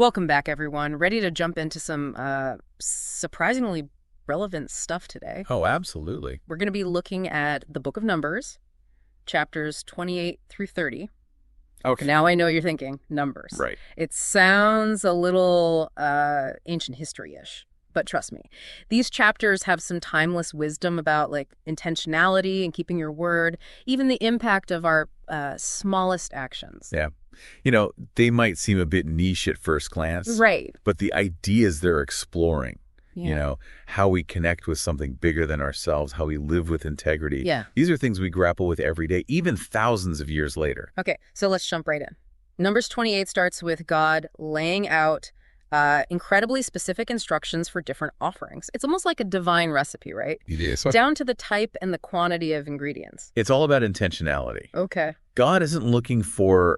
Welcome back, everyone. Ready to jump into some surprisingly relevant stuff today. Oh, absolutely. We're going to be looking at the Book of Numbers, chapters 28 through 30. Okay. Now I know what you're thinking. Numbers. Right. It sounds a little ancient history-ish, but trust me. These chapters have some timeless wisdom about like intentionality and keeping your word, even the impact of our smallest actions. Yeah. They might seem a bit niche at first glance. Right. But the ideas they're exploring, Yeah. how we connect with something bigger than ourselves, how we live with integrity. Yeah. These are things we grapple with every day, even thousands of years later. Okay, so let's jump right in. Numbers 28 starts with God laying out incredibly specific instructions for different offerings. It's almost like a divine recipe, right? It is. Down to the type and the quantity of ingredients. It's all about intentionality. Okay. God isn't looking for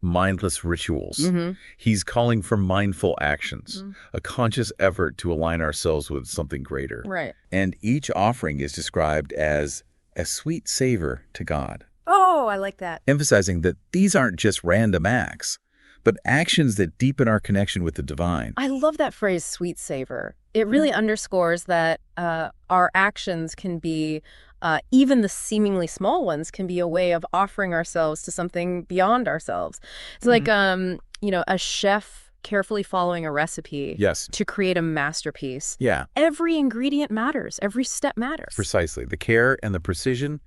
mindless rituals. Mm-hmm. He's calling for mindful actions, a conscious effort to align ourselves with something greater. Right. And each offering is described as a sweet savor to God, Oh, I like that. emphasizing that these aren't just random acts, but actions that deepen our connection with the divine. I love that phrase, sweet savor. It really underscores that our actions can be, even the seemingly small ones, can be a way of offering ourselves to something beyond ourselves. It's like, a chef carefully following a recipe Yes. to create a masterpiece. Yeah, Every ingredient matters. Every step matters. precisely. The care and the precision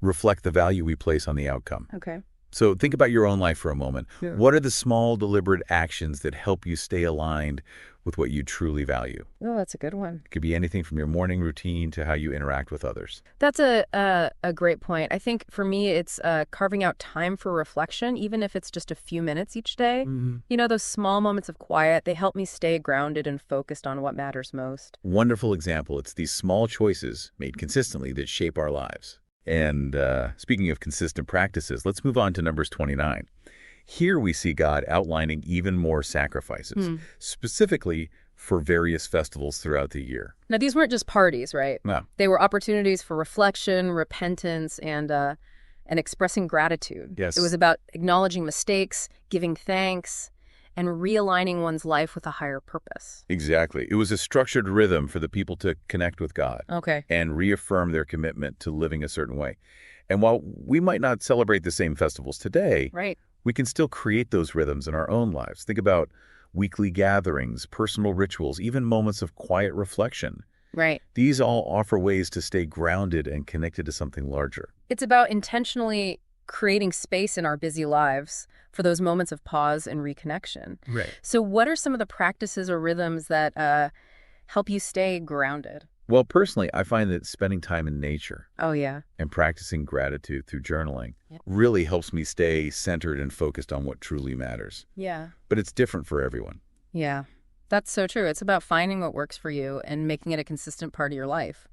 reflect the value we place on the outcome. Okay. So think about your own life for a moment. Yeah. What are the small, deliberate actions that help you stay aligned with what you truly value? Oh, that's a good one. It could be anything from your morning routine to how you interact with others. That's a great point. I think for me, it's carving out time for reflection, even if it's just a few minutes each day. Those small moments of quiet, they help me stay grounded and focused on what matters most. Wonderful example. It's these small choices made consistently that shape our lives. And speaking of consistent practices, let's move on to Numbers 29. Here we see God outlining even more sacrifices, specifically for various festivals throughout the year. Now, these weren't just parties, right? No. They were opportunities for reflection, repentance, and expressing gratitude. Yes. It was about acknowledging mistakes, giving thanks, and realigning one's life with a higher purpose. Exactly. It was a structured rhythm for the people to connect with God Okay. and reaffirm their commitment to living a certain way. And while we might not celebrate the same festivals today, Right. we can still create those rhythms in our own lives. Think about weekly gatherings, personal rituals, even moments of quiet reflection. Right. These all offer ways to stay grounded and connected to something larger. It's about intentionally creating space in our busy lives for those moments of pause and reconnection. Right. So what are some of the practices or rhythms that help you stay grounded? Well, personally, I find that spending time in nature Oh, yeah. and practicing gratitude through journaling Yep. really helps me stay centered and focused on what truly matters. Yeah. But it's different for everyone. Yeah. That's so true. It's about finding what works for you and making it a consistent part of your life.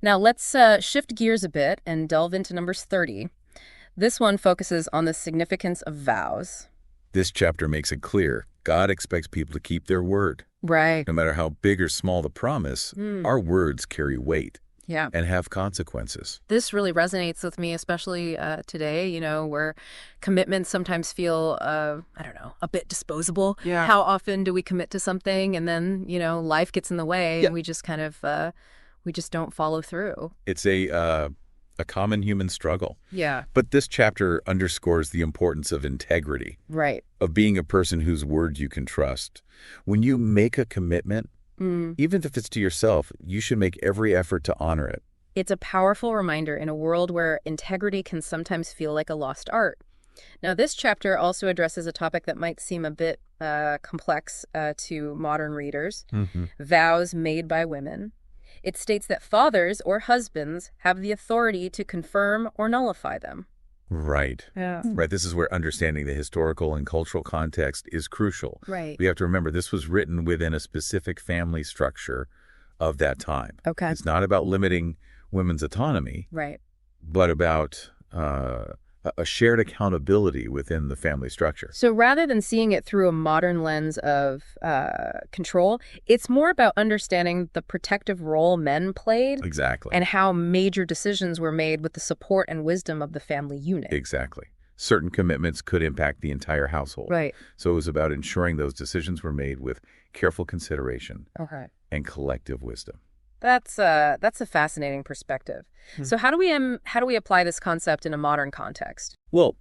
Now, let's shift gears a bit and delve into Numbers 30. This one focuses on the significance of vows. This chapter makes it clear God expects people to keep their word. Right. No matter how big or small the promise, our words carry weight Yeah. and have consequences. This really resonates with me, especially today, where commitments sometimes feel, a bit disposable. Yeah. How often do we commit to something and then, life gets in the way and we just kind of, we just don't follow through. It's a common human struggle. Yeah. But this chapter underscores the importance of integrity, Right. of being a person whose word you can trust. When you make a commitment, even if it's to yourself, you should make every effort to honor it. It's a powerful reminder in a world where integrity can sometimes feel like a lost art. Now, this chapter also addresses a topic that might seem a bit complex to modern readers, vows made by women. It states that fathers or husbands have the authority to confirm or nullify them. Right. Yeah. Right. This is where understanding the historical and cultural context is crucial. Right. We have to remember this was written within a specific family structure of that time. Okay. It's not about limiting women's autonomy, Right. but about a shared accountability within the family structure. So rather than seeing it through a modern lens of control, it's more about understanding the protective role men played Exactly. and how major decisions were made with the support and wisdom of the family unit. Exactly. certain commitments could impact the entire household. Right. So it was about ensuring those decisions were made with careful consideration Okay. and collective wisdom. That's a fascinating perspective. Hmm. So how do we apply this concept in a modern context? Well,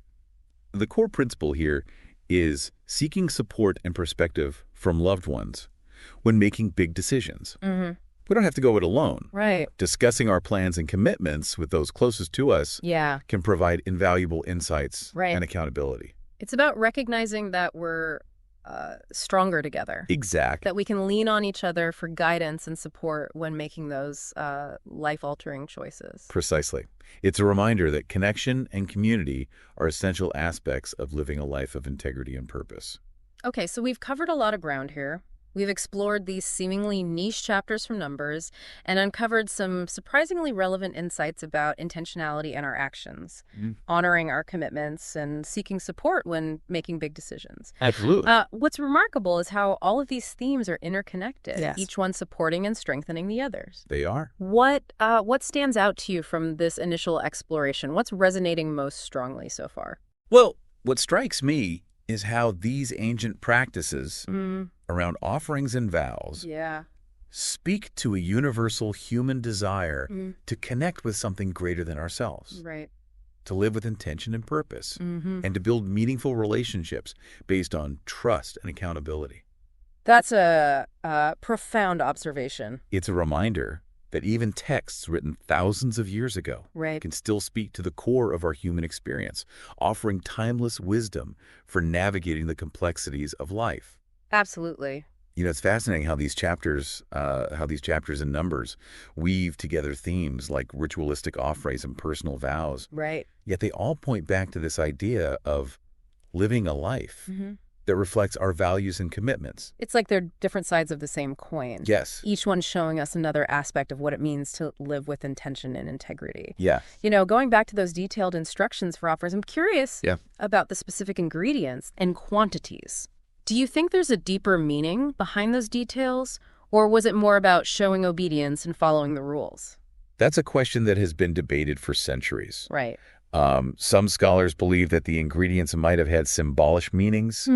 the core principle here is seeking support and perspective from loved ones when making big decisions. Mm-hmm. We don't have to go it alone. Right. Discussing our plans and commitments with those closest to us Yeah. can provide invaluable insights Right. and accountability. It's about recognizing that we're stronger together. Exactly. That we can lean on each other for guidance and support when making those life-altering choices. Precisely. It's a reminder that connection and community are essential aspects of living a life of integrity and purpose. Okay, so we've covered a lot of ground here. We've explored these seemingly niche chapters from Numbers and uncovered some surprisingly relevant insights about intentionality and our actions, honoring our commitments and seeking support when making big decisions. Absolutely. What's remarkable is how all of these themes are interconnected, Yes. each one supporting and strengthening the others. They are. What stands out to you from this initial exploration? What's resonating most strongly so far? Well, what strikes me is how these ancient practices around offerings and vows Yeah. speak to a universal human desire to connect with something greater than ourselves, Right. to live with intention and purpose, Mm-hmm. and to build meaningful relationships based on trust and accountability. That's a profound observation. It's a reminder that even texts written thousands of years ago Right. can still speak to the core of our human experience, offering timeless wisdom for navigating the complexities of life. Absolutely. You know, it's fascinating how these chapters in Numbers weave together themes like ritualistic offerings and personal vows, Right. yet they all point back to this idea of living a life Mm-hmm. that reflects our values and commitments. It's like they're different sides of the same coin. Yes. Each one showing us another aspect of what it means to live with intention and integrity. Yeah. Going back to those detailed instructions for offers, I'm curious Yeah. about the specific ingredients and quantities. Do you think there's a deeper meaning behind those details, or was it more about showing obedience and following the rules? That's a question that has been debated for centuries. Right. Some scholars believe that the ingredients might have had symbolic meanings,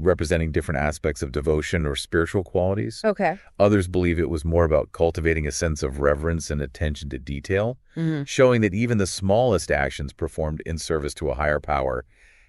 representing different aspects of devotion or spiritual qualities. Okay. Others believe it was more about cultivating a sense of reverence and attention to detail, Mm-hmm. showing that even the smallest actions performed in service to a higher power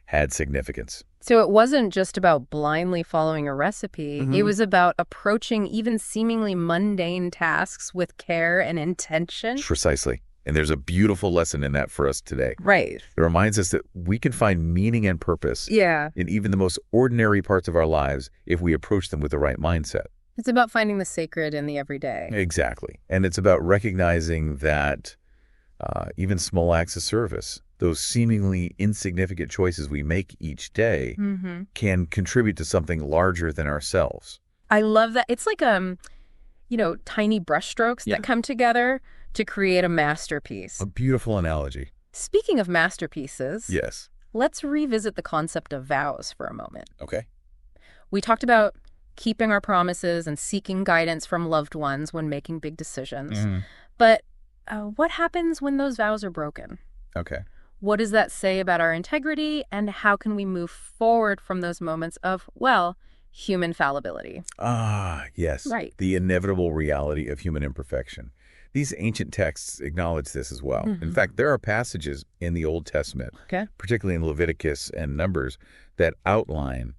had significance. So it wasn't just about blindly following a recipe. It was about approaching even seemingly mundane tasks with care and intention. Precisely. And there's a beautiful lesson in that for us today. Right. It reminds us that we can find meaning and purpose Yeah. in even the most ordinary parts of our lives if we approach them with the right mindset. It's about finding the sacred in the everyday. Exactly. And it's about recognizing that even small acts of service, those seemingly insignificant choices we make each day, Mm-hmm. can contribute to something larger than ourselves. I love that. It's like, tiny brushstrokes Yeah. that come together to create a masterpiece. A beautiful analogy. Speaking of masterpieces, Yes. let's revisit the concept of vows for a moment. Okay. We talked about keeping our promises and seeking guidance from loved ones when making big decisions. But what happens when those vows are broken? Okay. What does that say about our integrity, and how can we move forward from those moments of, human fallibility? Ah, yes. Right. The inevitable reality of human imperfection. These ancient texts acknowledge this as well. In fact, there are passages in the Old Testament, Okay. particularly in Leviticus and Numbers, that outline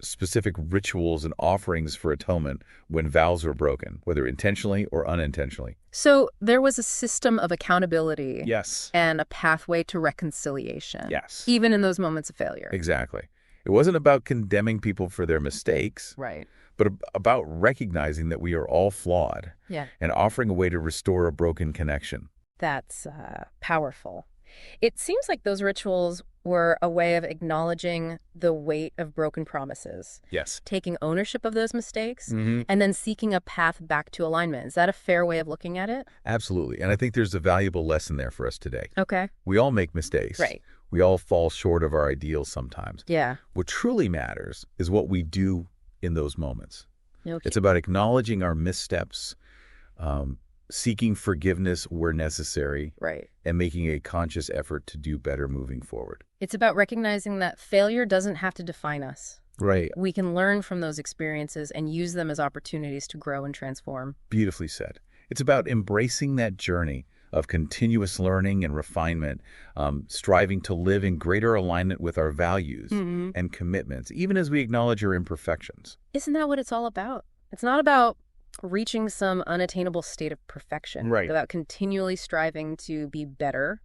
specific rituals and offerings for atonement when vows were broken, whether intentionally or unintentionally. So there was a system of accountability Yes. and a pathway to reconciliation, Yes. even in those moments of failure. Exactly. It wasn't about condemning people for their mistakes, Right. but about recognizing that we are all flawed Yeah. and offering a way to restore a broken connection. That's powerful. It seems like those rituals were a way of acknowledging the weight of broken promises, Yes. taking ownership of those mistakes, Mm-hmm. and then seeking a path back to alignment. Is that a fair way of looking at it? Absolutely. And I think there's a valuable lesson there for us today. Okay. We all make mistakes. Right. We all fall short of our ideals sometimes. Yeah. What truly matters is what we do in those moments. Okay. It's about acknowledging our missteps, seeking forgiveness where necessary, Right. and making a conscious effort to do better moving forward. It's about recognizing that failure doesn't have to define us. Right. We can learn from those experiences and use them as opportunities to grow and transform. Beautifully said. It's about embracing that journey of continuous learning and refinement, striving to live in greater alignment with our values and commitments, even as we acknowledge our imperfections. Isn't that what it's all about? It's not about reaching some unattainable state of perfection. Right. It's about continually striving to be better,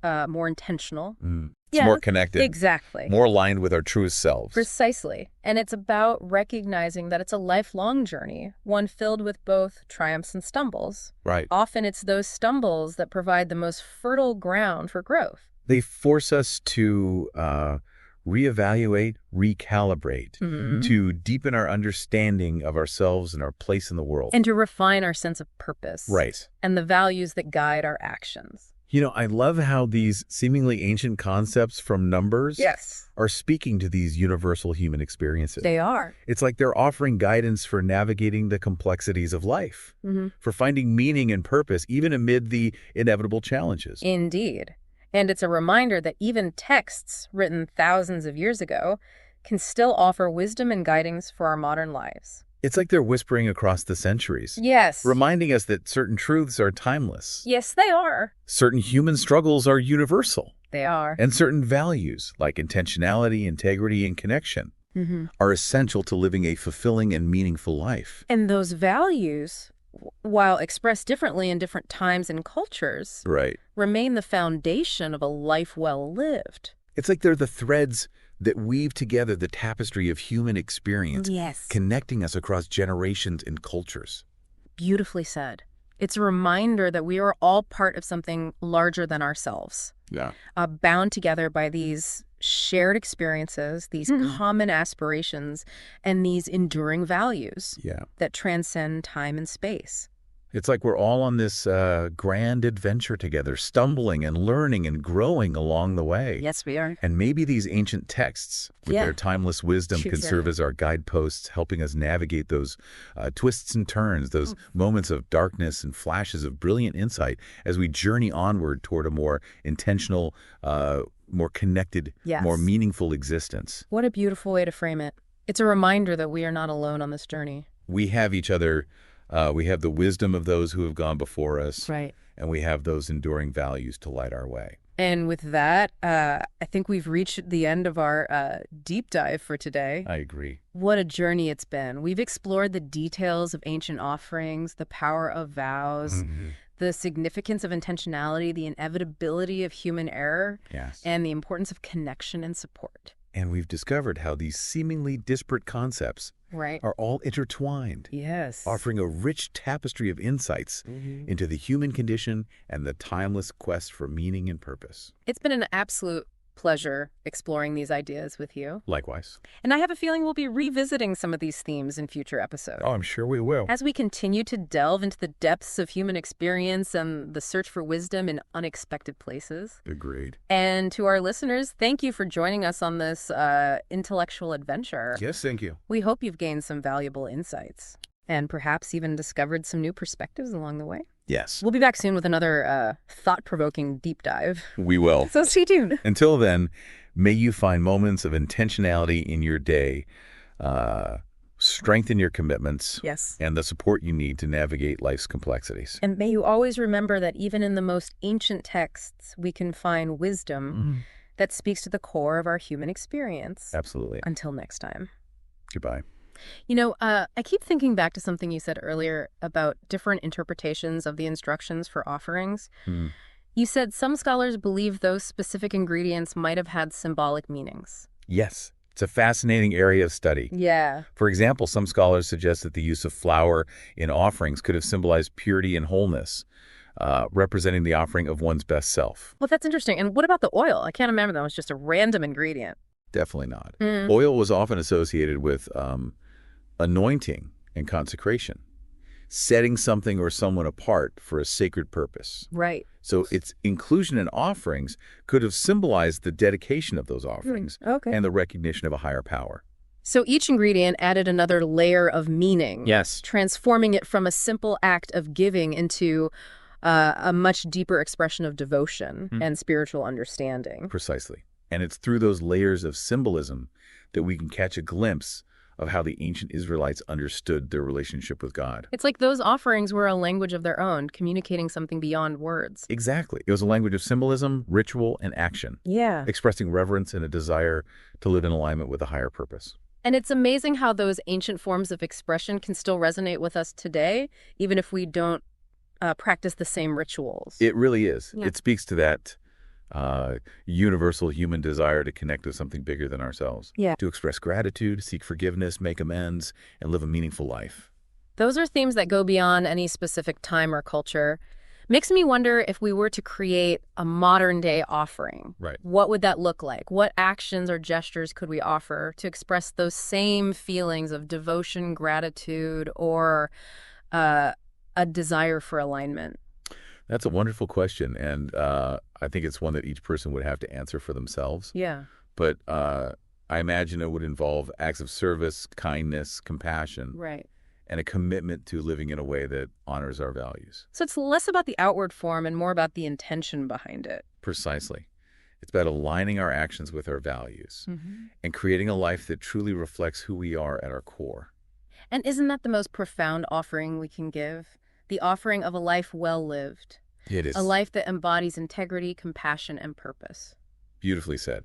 more intentional. It's more connected. Exactly. More aligned with our truest selves. Precisely. And it's about recognizing that it's a lifelong journey, one filled with both triumphs and stumbles. Right. Often it's those stumbles that provide the most fertile ground for growth. They force us to reevaluate, recalibrate, to deepen our understanding of ourselves and our place in the world. And to refine our sense of purpose. Right. And the values that guide our actions. You know, I love how these seemingly ancient concepts from numbers are speaking to these universal human experiences. They are. It's like they're offering guidance for navigating the complexities of life, for finding meaning and purpose, even amid the inevitable challenges. Indeed. And it's a reminder that even texts written thousands of years ago can still offer wisdom and guidance for our modern lives. It's like they're whispering across the centuries. Yes. Reminding us that certain truths are timeless. Yes, they are. Certain human struggles are universal. They are. And certain values, like intentionality, integrity, and connection, are essential to living a fulfilling and meaningful life. And those values, while expressed differently in different times and cultures, remain the foundation of a life well lived. It's like they're the threads that weave together the tapestry of human experience, connecting us across generations and cultures. Beautifully said. It's a reminder that we are all part of something larger than ourselves. Bound together by these shared experiences, these common aspirations, and these enduring values that transcend time and space. It's like we're all on this grand adventure together, stumbling and learning and growing along the way. Yes, we are. And maybe these ancient texts, with their timeless wisdom, can serve as our guideposts, helping us navigate those twists and turns, those moments of darkness and flashes of brilliant insight as we journey onward toward a more intentional, more connected, more meaningful existence. What a beautiful way to frame it. It's a reminder that we are not alone on this journey. We have each other. We have the wisdom of those who have gone before us. Right. And we have those enduring values to light our way. And with that, I think we've reached the end of our deep dive for today. I agree. What a journey it's been. We've explored the details of ancient offerings, the power of vows, the significance of intentionality, the inevitability of human error, and the importance of connection and support. And we've discovered how these seemingly disparate concepts are all intertwined, offering a rich tapestry of insights into the human condition and the timeless quest for meaning and purpose. It's been an absolute pleasure exploring these ideas with you. Likewise. And I have a feeling we'll be revisiting some of these themes in future episodes. Oh, I'm sure we will. As we continue to delve into the depths of human experience and the search for wisdom in unexpected places. Agreed. And to our listeners, thank you for joining us on this intellectual adventure. Yes, thank you. We hope you've gained some valuable insights and perhaps even discovered some new perspectives along the way. Yes. We'll be back soon with another thought-provoking deep dive. We will. So stay tuned. Until then, may you find moments of intentionality in your day, strengthen your commitments, and the support you need to navigate life's complexities. And may you always remember that even in the most ancient texts, we can find wisdom that speaks to the core of our human experience. Absolutely. Until next time. Goodbye. You know, I keep thinking back to something you said earlier about different interpretations of the instructions for offerings. You said some scholars believe those specific ingredients might have had symbolic meanings. Yes. It's a fascinating area of study. Yeah. For example, some scholars suggest that the use of flour in offerings could have symbolized purity and wholeness, representing the offering of one's best self. Well, that's interesting. And what about the oil? I can't remember. That was just a random ingredient. Definitely not. Oil was often associated with anointing and consecration, setting something or someone apart for a sacred purpose. Right. So its inclusion in offerings could have symbolized the dedication of those offerings and the recognition of a higher power. So each ingredient added another layer of meaning, Yes. transforming it from a simple act of giving into a much deeper expression of devotion and spiritual understanding. Precisely. And it's through those layers of symbolism that we can catch a glimpse of how the ancient Israelites understood their relationship with God. It's like those offerings were a language of their own, communicating something beyond words. Exactly. It was a language of symbolism, ritual, and action, Yeah. expressing reverence and a desire to live in alignment with a higher purpose. And it's amazing how those ancient forms of expression can still resonate with us today, even if we don't practice the same rituals. It really is. Yeah. It speaks to that universal human desire to connect with something bigger than ourselves. Yeah. To express gratitude, seek forgiveness, make amends, and live a meaningful life. Those are themes that go beyond any specific time or culture. Makes me wonder, if we were to create a modern day offering, Right. what would that look like? What actions or gestures could we offer to express those same feelings of devotion, gratitude, or a desire for alignment? That's a wonderful question, and I think it's one that each person would have to answer for themselves. Yeah. But I imagine it would involve acts of service, kindness, compassion, Right. and a commitment to living in a way that honors our values. So it's less about the outward form and more about the intention behind it. Precisely. It's about aligning our actions with our values and creating a life that truly reflects who we are at our core. And isn't that the most profound offering we can give? The offering of a life well lived. It is A life that embodies integrity, compassion, and purpose. beautifully said.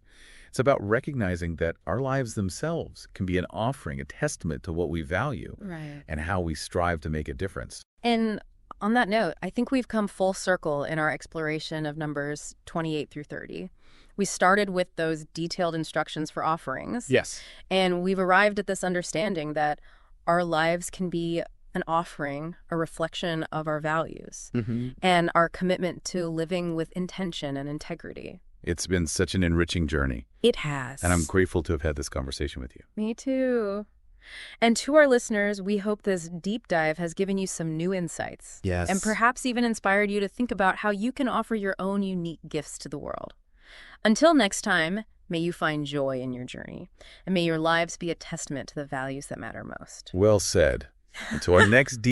It's about recognizing that our lives themselves can be an offering, a testament to what we value Right. and how we strive to make a difference. And on that note, I think we've come full circle in our exploration of numbers 28 through 30. We started with those detailed instructions for offerings. Yes. And we've arrived at this understanding that our lives can be an offering, a reflection of our values, and our commitment to living with intention and integrity. It's been such an enriching journey, It has. and I'm grateful to have had this conversation with you. Me too. And to our listeners, we hope this deep dive has given you some new insights. Yes. And perhaps even inspired you to think about how you can offer your own unique gifts to the world. Until next time, may you find joy in your journey, and may your lives be a testament to the values that matter most. Well said. Until our next